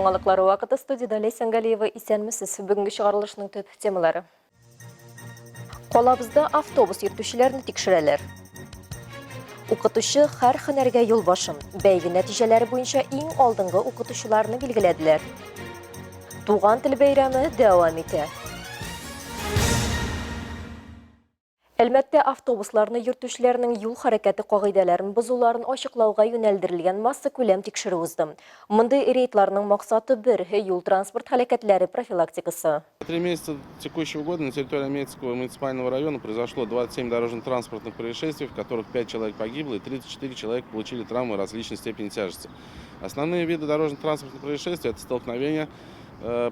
Жаңалыклары вакыты студияда Лейсан Галиева исәнмесез. Бүгінгі шығарылышының төп темалары. Қолабызда автобус йөртүчеләрне тикшерәләр. Укытучы һәр һөнәргә юл башын. Бәйге нәтиҗәләре буенча иң алдынгы укытучыларны билгеләделәр. Туган тел бәйрәме дәвам итә. Әлбәттә, автобусларны йөртүчеләрнең юл хәрәкәте кагыйдәләрен бозуларын ачыклауга юнәлдерелгән масса күләм тикшерү узды. Мондый рейдларның максаты бер юл транспорт һәлакәтләре профилактикасы. 3 месяца текущего года на территории Омельницкого муниципального района произошло 27 дорожно-транспортных происшествий, в которых 5 человек погибло и 34 человека получили травмы различной степени тяжести. Основные виды дорожно-транспортных происшествий – это столкновения.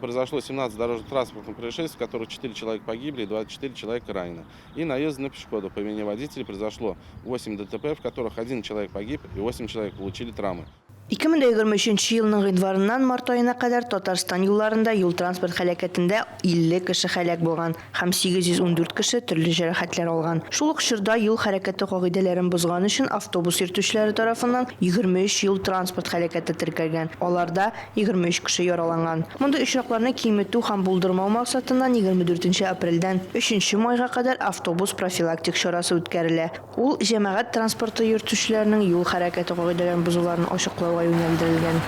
Произошло 17 дорожно-транспортных происшествий, в которых 4 человека погибли и 24 человека ранены. И наезды на пешеходов по вине водителей произошло 8 ДТП, в которых 1 человек погиб и 8 человек получили травмы. 2023 елның гыйнварыннан март айына кадәр Татарстан юлларында юл транспорт һәлакәтендә 50 кеше һәлак булган һәм 814 кеше төрле җәрәхәтләр алган. Шул ук чорда юл хәрәкәте кагыйдәләрен бозган өчен автобус йөртүчеләре тарафыннан 23 юл транспорт һәлакәте теркәлгән. Аларда 23 кеше яраланган. Мондый очракларны киметү һәм булдырмау максатыннан 24 апрельдән 3 майга кадәр автобус профилактик чарасы үткәрелә. Ул җәмәгать транспорты йөртүчеләренең юл хәрәкәте кагыйдәләрен бозуларын ачыклауга юнәлдерелгән.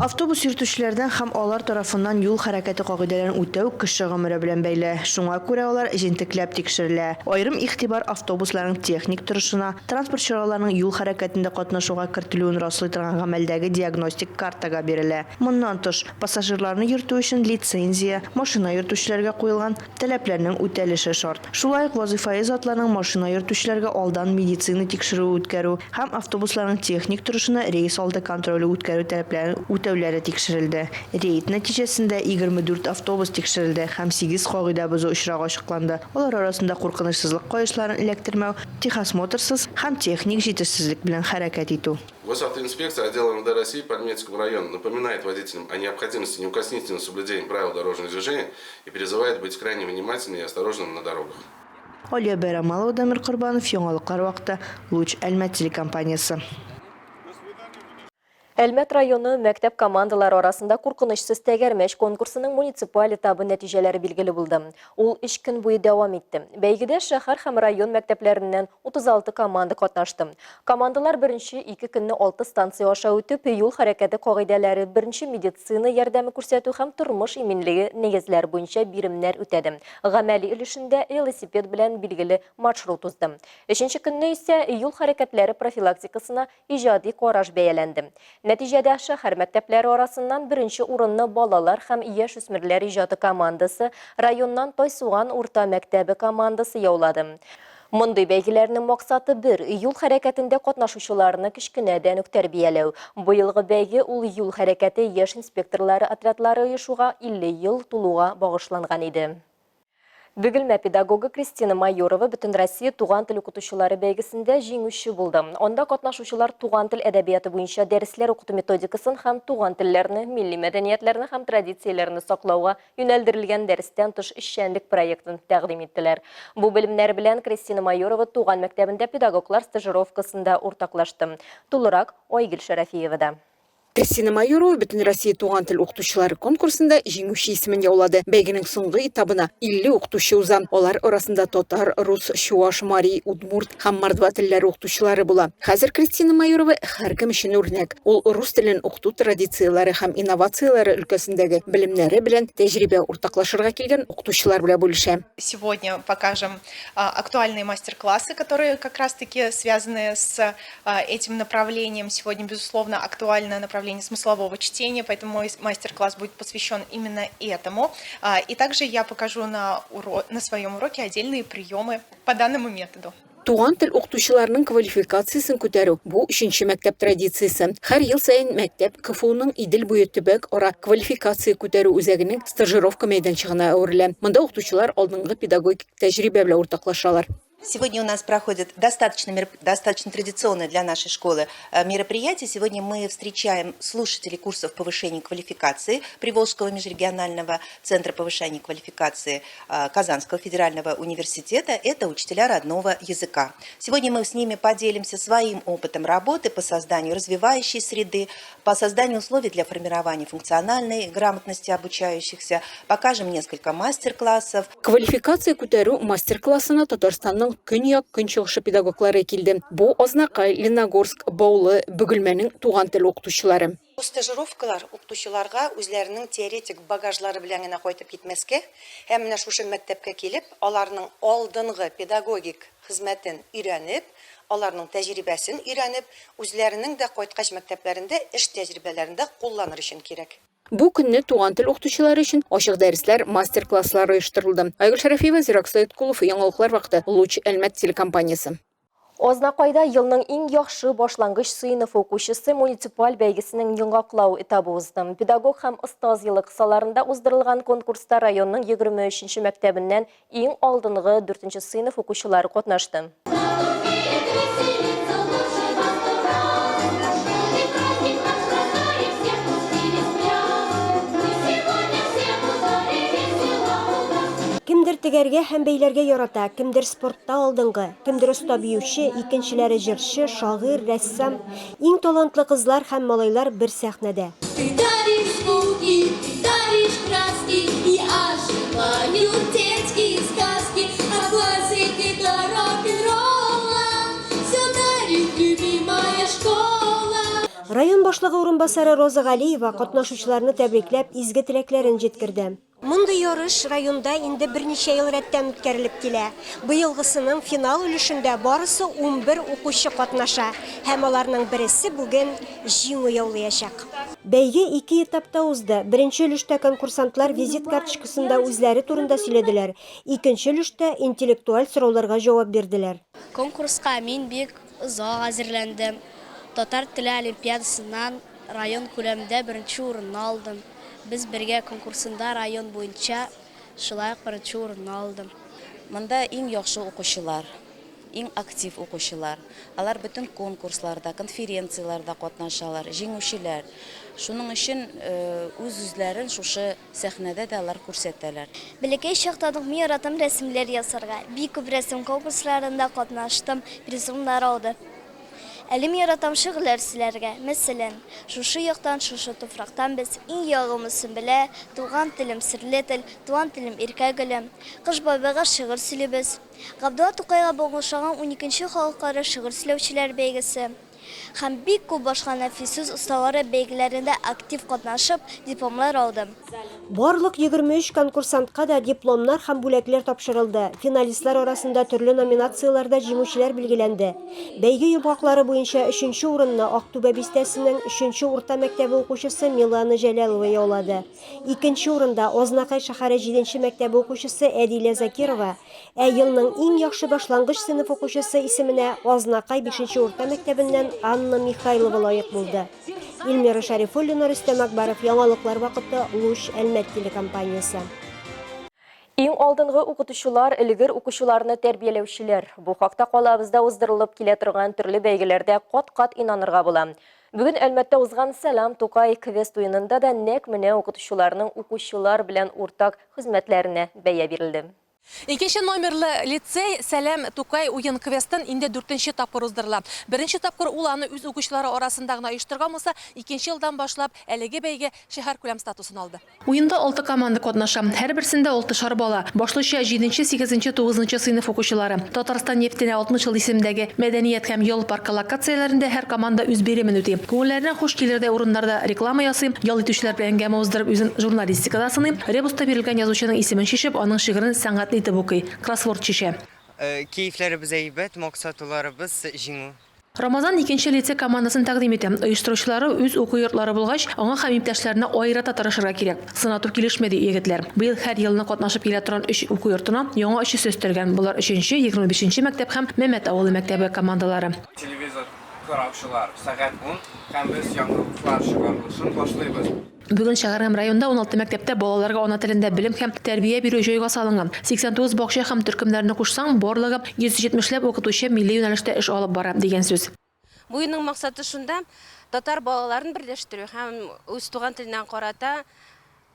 Автобус йөртүчеләрдән һәм алар тарафыннан юл хәрәкәте кагыйдәләрен үтәү кеше гомере белән бәйле. Шуңа күрә алар җентекләп тикшерелә. Аерым игътибар автобусларның техник торышына, транспорт чараларының юл хәрәкәтендә катнашуга кертелүен раслый торган гамәлдәге диагностик картага бирелә. Моннан тыш, пассажирларны йөртү өчен лицензия, машина йөртүчеләргә куелган таләпләрнең үтәлеше шарт. Шулай ук вазифаи затларның машина йөртүчеләргә алдан медицина тикшерү үткәрү һәм автобусларның техник торышына рейс алды контроле үткәрү таләпләрен үтәүләре тикшерелде. Рейд нәтиҗәсендә 24 автобус тикшерелде һәм 8 кагыйдә бозу очрагы ачыкланды. Алар арасында куркынычсызлык каешларын эләктермәү, техосмотрсыз һәм техник җитешсезлек белән хәрәкәт итү. Госавтоинспекция отдела МВД России по Омельницкому району напоминает водителям о необходимости неукоснительного соблюдения правил дорожного движения и призывает быть крайне внимательными и осторожными на дорогах. Алия Бәйрәмалова, Дамир Корбанов, Яңалыклар вакыты, Луч Әлмәт телекомпаниясе. Әлмәт районы мәктәп командалары арасында куркынычсыз тәгәрмәч конкурсының муниципаль этабы нәтиҗәләре билгеле булды. Ул 3 көн буе дәвам итте. Бәйгедә шәһәр һәм район мәктәпләреннән 36 команда катнашты. Командалар беренче 2 көнне 6 станция аша үтеп, юл хәрәкәте кагыйдәләре, беренче медицина ярдәме күрсәтү һәм тормыш иминлеге нигезләре буенча биремнәр үтәде. Гамәли өлешендә велосипед белән билгеле маршрут узды. 3нче көнне исә юл хәрәкәтләре профилактикасына иҗади караш бәяләнде. Нәтиҗәдә шәһәр мәктәпләре арасыннан беренче урынны балалар һәм яшүсмерләр иҗаты командасы, районнан Тайсуган урта мәктәбе командасы яулады. Мондый бәйгеләрнең максаты бер юл хәрәкәтендә катнашучыларны кечкенәдән үк тәрбияләү. Быелгы бәйге ул юл хәрәкәте яшь инспекторлары отрядлары оешуга 50 ел тулуга багышланган иде. Бөгелмә педагогы Кристина Майорова Бөтен Россия туган тел укытучылары бәйгесендә җиңүче булды. Онда катнашучылар туган тел әдәбияты буенча дәресләр укыту методикасын һәм туган телләрне, милли мәдәниятләрне һәм традицияләрне саклауга юнәлдерелгән дәрестән тыш эшчәнлек проектын тәкъдим иттеләр. Бу белемнәр белән Кристина Майорова туган мәктәбендә педагоглар стажировкасында уртаклашты. Тулырак Айгөл Шарафиевада. Кристина Майорова Бөтен Россия туган тел укытучылары конкурсында җиңүче исемен яулады. Бәйгенең соңгы этабына 50 укытучы уза. Алар арасында татар, рус, чуаш, мари, удмурт һәм мордва телләре укытучылары була. Хәзер Кристина Майорова һәркем өчен үрнәк. Ул рус телен укыту традицияләре һәм инновацияләре өлкәсендәге белемнәре белән тәҗрибә уртаклашырга килгән укытучылар белән бүлешә. Сегодня покажем актуальные мастер-классы, которые как раз-таки связаны с этим направлением. Сегодня, безусловно, актуальное направление смыслового чтения, поэтому мой мастер-класс будет посвящен именно этому. И также я покажу на своем уроке отдельные приемы по данному методу. Туган тел укытучыларының квалификациясын күтәрү бу 3нче мәктәп традициясе. Һәр ел сайын мәктәп КФУның Идел буе төбәк ара квалификация күтәрү үзәгенең стажировка мәйданчыгына әверелә. Монда укытучылар алдынгы педагогик тәҗрибә белән уртаклашалар. Сегодня у нас проходит достаточно традиционное для нашей школы мероприятие. Сегодня мы встречаем слушателей курсов повышения квалификации Приволжского межрегионального центра повышения квалификации Казанского федерального университета. Это учителя родного языка. Сегодня мы с ними поделимся своим опытом работы по созданию развивающей среды, по созданию условий для формирования функциональной грамотности обучающихся. Покажем несколько мастер-классов. Квалификация күтәрү мастер-классына Татарстанның көньяк көнчыгышы педагоглары килде. Бу Азнакай, Леногорск, Баулы, Бөгелмәнең туган тел укытучылары. Бу стажировкалар укытучыларга үзләренең теоретик багажлары белән генә кайтып китмәскә, һәм менә шушы мәктәпкә килеп, аларның алдынгы педагогик хезмәтен өйрәнеп, аларның тәҗрибәсен өйрәнеп, үзләренең дә кайткач мәктәпләрендә эш тәҗрибәләрендә кулланыр өчен кирәк. Бу көнне туган тел укытучылары өчен ачык дәресләр, мастер-класслар оештырылды. Айгөл Шәрәфиева, Зирак Сәйдкулов, Яңалыклар вакыты, Луч Әлмәт телекомпаниясе. Азнакайда елның иң яхшы башлангыч сыйныф укучысы муниципаль бәйгесенең яңаклау этабы узды. Педагог һәм остаз елы кысаларында уздырылган конкурста районның 23-нче мәктәбеннән иң алдынгы 4-нче сыйныф укучылары катнашты. Кемдер тегәргә һәм бәйләргә ярата, кемдер спортта алдынгы, кемдер оста биюче, икенчеләре җырчы, шагыйрь, рәссам. Иң талантлы кызлар һәм малайлар бер сәхнәдә. Район башлыгы урынбасары Роза Галиева катнашучыларны тәбрикләп, изге теләкләрен җиткерде. Мондый ярыш районда инде берничә ел рәттән үткәрелеп килә. Быелгысының финал өлешендә барысы 11 укучы катнаша, һәм аларның берсе бүген җиңү яулаячак. Бәйге 2 этапта узды. Беренче өлештә конкурсантлар визит карточкасында үзләре турында сөйләделәр. Икенче өлештә интеллектуаль сорауларга җавап бирделәр. Конкурска мин бик озак әзерләндем. Татар теле олимпиадасыннан район күләмендә беренче урынны алдым. Без бергә конкурсында район буенча шулай беренче урынны алдым. Монда иң яхшы укучылар, иң актив укучылар. Алар бөтен конкурсларда, конференцияларда катнашалар, җиңүчеләр. Шуның өчен үз-үзләрен шушы сәхнәдә дә алар күрсәтәләр. Бәләкәй чактан мин яратам рәсемләр ясарга. Бик күп рәсем конкурсларында катнаштым, призлар алдым. Әлем яратам шигырьләр сөйләргә. Мәсәлән, шушы яктан, шушы туфрактан без иң ягымысын белә, туган телем серле тел, туган телем иркә гөлем. Кыш бабайга шигырь сөйлибез. Габдулла Тукайга багышланган 12нче халыкара шигырь сөйләүчеләр бәйгесе һәм бик күп башка нәфис сүз осталары бәйгеләрендә актив катнашып, дипломлар алдым. Барлык 23 конкурсантка да дипломнар һәм бүләкләр тапшырылды. Финалистлар арасында төрле номинацияләрдә җиңүчеләр билгеләнде. Бәйге йомгаклары буенча 3нче урынны Актүбә бистәсенең 3нче урта мәктәбе укучысы Милана Җәлалова яулады. 2нче урында Азнакай шәһәре 7нче мәктәбе укучысы Әдилә Закирова, ә елның иң яхшы башлангыч сыйныф укучысы исеменә Азнакай 5нче урта мәктәбеннән Анна Михайлова лайык булды. Илмира Шәрифуллина, Рөстәм Акбаров, Яңалыклар вакыты, Луч Әлмәт телекомпаниясе. Иң алдынгы укытучылар илгир укучыларны тәрбияләүчеләр. Бу хакта калабызда уздырылып килә торган төрле бәйгеләрдә кат-кат инанырга була. Бүген Әлмәттә узган Сәлам Тукай квест уенында да нәкъ менә укытучыларның укучылар белән уртак хезмәтләренә бәя бирелде. Икенче номерлы лицей Сәлам Тукай уен квестын инде 4нче тапкыр уздырыла. Беренче тапкыр ул аны үз укучылары арасында гына оештырган булса, икенче елдан башлап әлеге бәйге шәһәр күләм статусын алды. Уенда 6 команда катнаша. Һәр берсендә 6 бала. Башлыча 7нче, 8нче, 9нчы сыйныф укучылары. Татарстан нефтенә 60 ел исемендәге мәдәният һәм ял паркы локацияләрендә һәр команда үз биремен үти. Күңелләренә хуш килердә урыннарда реклама ясый, ял итүчеләр белән гәмә уздырып үзен журналистикада сыный, ребуста бирелгән язучының исемен шишеп, аның шигырен сәнгать итеп укый. Кроссворд чишә. Кәефләребез әйбәт, максатларыбыз җиңү. Рамазан 2нче лицей командасын тәкъдим итә. Оештыручылары үз уку йортлары булгач, аңа һәм иптәшләренә аерата тырышырга кирәк. Сынатып килешмәде егетләр. Быел һәр елны катнашып килә торган 3 уку йортына яңа эше өстәлгән. Булар 3нче, 25нче мәктәп һәм Мәмәт авылы мәктәбе командалары. Телевизор караучылар, сәгать 10 һәм без яңалыклар чыгарылышын башлыйбыз. Бүген шәһәр һәм районда 16 мәктәптә балаларга ана телендә белем һәм тәрбия бирү җайга салынган. 89 бакча һәм төркемнәрне кушсаң, барлыгы 170ләп укытучы милли юнәлештә эш алып бара дигән сүз. Бу уенның максаты шунда татар балаларын берләштерү һәм үз туган теленә карата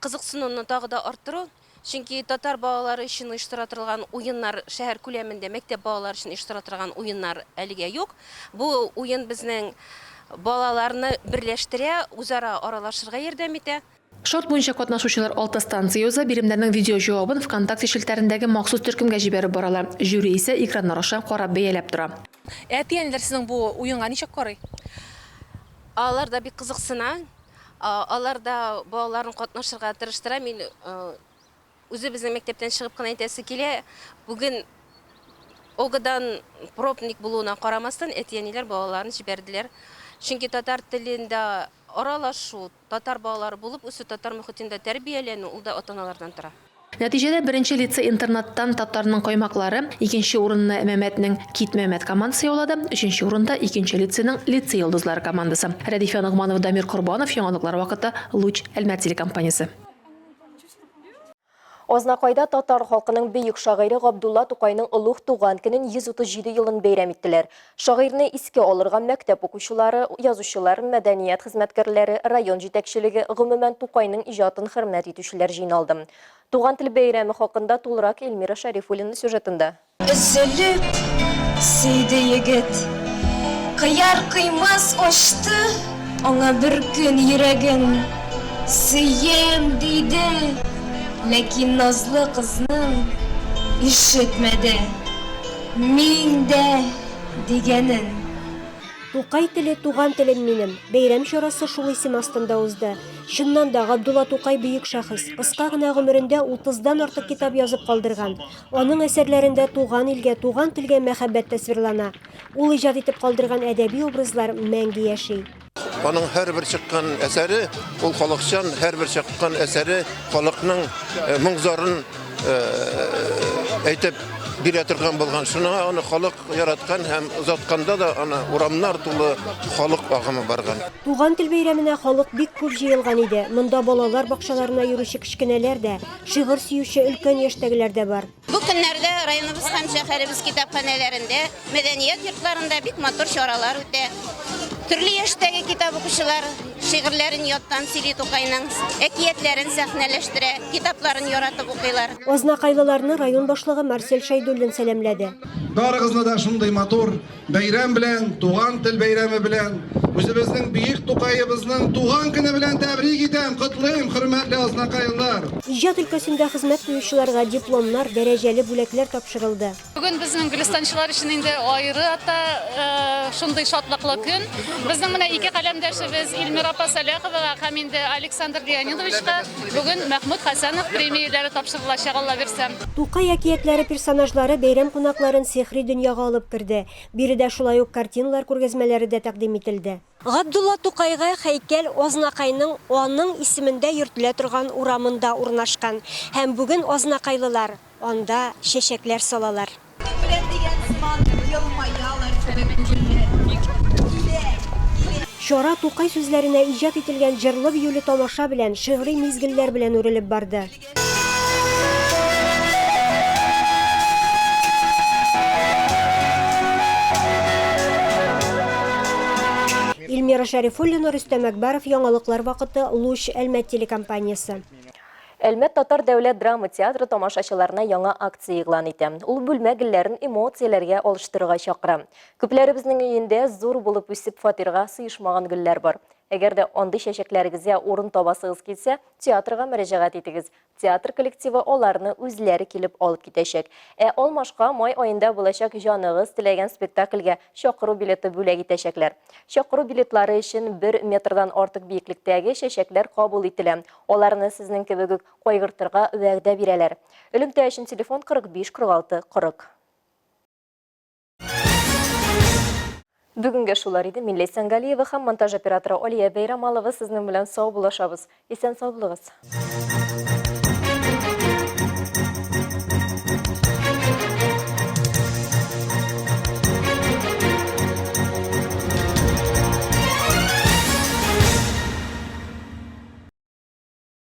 кызыксынуны тагы да арттыру. Чөнки татар балалары өчен оештырылган уеннар шәһәр күләмендә мәктәп балалары өчен оештырылган уеннар әлегә юк. Бу уен безнең балаларны берләштерә, үзара аралашырга ярдәм итә. Шарт буенча катнашучылар 6 станция уза, биремнәрнең видео җавабын ВКонтакте шелтәрендәге махсус төркемгә җибәреп баралар. Жюри исә экраннар аша карап бәяләп тора. Әтиәннәр сезнең бу уенга ничек карый? Алар да бик кызыксына. Алар да балаларын катнашырга тырыштыра. Мин үзе безнең мәктәптән чыгып кына әйтәсе килә. Бүген огыдан пробник булуына карамастан әтиәннәр балаларын җибәрделәр. Чөнки татар телендә аралашу, татар балалары булып, үсү татар мөхитендә тәрбияләнү ул да ата-аналардан тора. Нәтиҗәдә беренче лицей интернаттан татарның каймаклары, икенче урынны Мәмәтнең Кит Мәмәт командасы яулады, өченче урында икенче лицейның лицей йолдызлары командасы. Рәдифә Нугманова, Дамир Корбанов, яңалыклар вакыты, Луч, Әлмәт телекомпаниясе. Ознакайда татар халкының бөек шагыйре Габдулла Тукайның улуг туган көнен 137 елын бәйрәм иттеләр. Шагыйрьне искә алырга мәктәп укучылары, язучылар, мәдәният хезмәткәрләре, район җитәкчелеге, гомумән Тукайның иҗатын хөрмәт итүчеләр җыйналды. Туган тел бәйрәме хакында тулырак Эльмира Шәрифуллина сюжетында. Өзелеп, сөйде егет, кыяр кыймас ачты, аңа бер көн йөрәген сөем диде. Ләкин назлы кызның ишетмәде, мин дә дигәнен. Тукай теле туган телем минем. Бәйрәм чарасы шул исем астында узды. Чыннан да Габдулла Тукай бөек шәхес. Кыска гына гомерендә 30дан артык китап язып калдырган. Аның әсәрләрендә туган илгә, туган телгә мәхәббәт тасвирлана. Ул иҗат итеп калдырган әдәби образлар мәңге яши. Аның һәрбер чыккан әсәре, ул халыкчан һәрбер чыккан әсәре халыкның моңзарын әйтеп бирә торган булган. Шуңа аны халык яраткан һәм озатканда да аны урамнар тулы халык агымы барган. Туган тел бәйрәменә халык бик күп җыелган иде. Монда балалар бакчаларына йөрүче кичкенәләр дә, шигырь сөюче өлкән яшьтәгеләр дә бар. Бу көннәрдә районыбыз һәм шәһәребез китапханәләрендә, мәдәният йортларында бик матур чаралар үтә. Төрле яшьтәге китап укучылар шигырьләрен яттан сөйли Тукайның, әкиятләрен сәхнәләштерә, китапларын яратып укыйлар. Ознакайлыларны район башлыгы Марсель Шайдуллин сәламләде. Барыгызны да шундый матур бәйрәм белән, туган тел бәйрәме белән, үзебезнең бөек Тукайыбызның туган көне белән тәбрик итәм, котлыйм, хөрмәтле ознакайлар. Иҗат өлкәсендә хезмәт куючыларга дипломнар, дәрәҗәле бүләкләр тапшырылды. Бүген безнең Гөлстанчылар өчен инде аеры шундый шатлыклы көн. Безнең менә ике каләмдәшебез Эльмира Саляхова һәм инде Александр Леонидовичка бүген Мәхмүд Хәсәнов премияләре тапшырылачак, Алла бирсә. Тукай әкиятләре персонажлары бәйрәм кунакларын сихри дөньяга алып керде. Биредә шулай ук картиналар күргәзмәләре дә тәкъдим ителде. Габдулла Тукайга һәйкәл Ознакайның аның исемендә йөртелә торган урамында урнашкан. Һәм бүген ознакайлылар анда чәчәкләр салалар. Чара Тукай сүзләренә иҗат ителгән җырлы биюле тамаша белән, шигъри мизгелләр белән үрелеп барды. Эльмира Шәрифуллина, Рөстәм Әкбәров, яңалыклар вакыты, Луч, Әлмәт телекомпаниясе. Әлмәт Татар дәүләт драма театры тамашачыларына яңа акция игълан итә. Ул бүлмә гөлләрен эмоцияләргә алыштырырга чакыра. Күпләребезнең өендә зур булып үсеп фатирга сыйышмаган гөлләр бар. Әгәр дә андый чәчәкләрегезгә урын табасыгыз килсә, театрга мөрәҗәгать итегез. Театр коллективы аларны үзләре килеп алып китәчәк. Алмашка май аенда булачак җаныгыз теләгән спектакльгә чакыру билеты бүләк итәчәкләр. Чакыру билетлары өчен 1 метрдан артык биеклектәге чәчәкләр кабул ителә. Аларны сезнең кебек үк кайгыртырга вәгъдә бирәләр. Элемтә өчен телефон 45 46 40. Бүгінгі шулар иде. Милли Сәнгалиева һәм монтаж операторы Алия Бәйрамалова сезнең белән сау булашабыз. Исән сау булыгыз.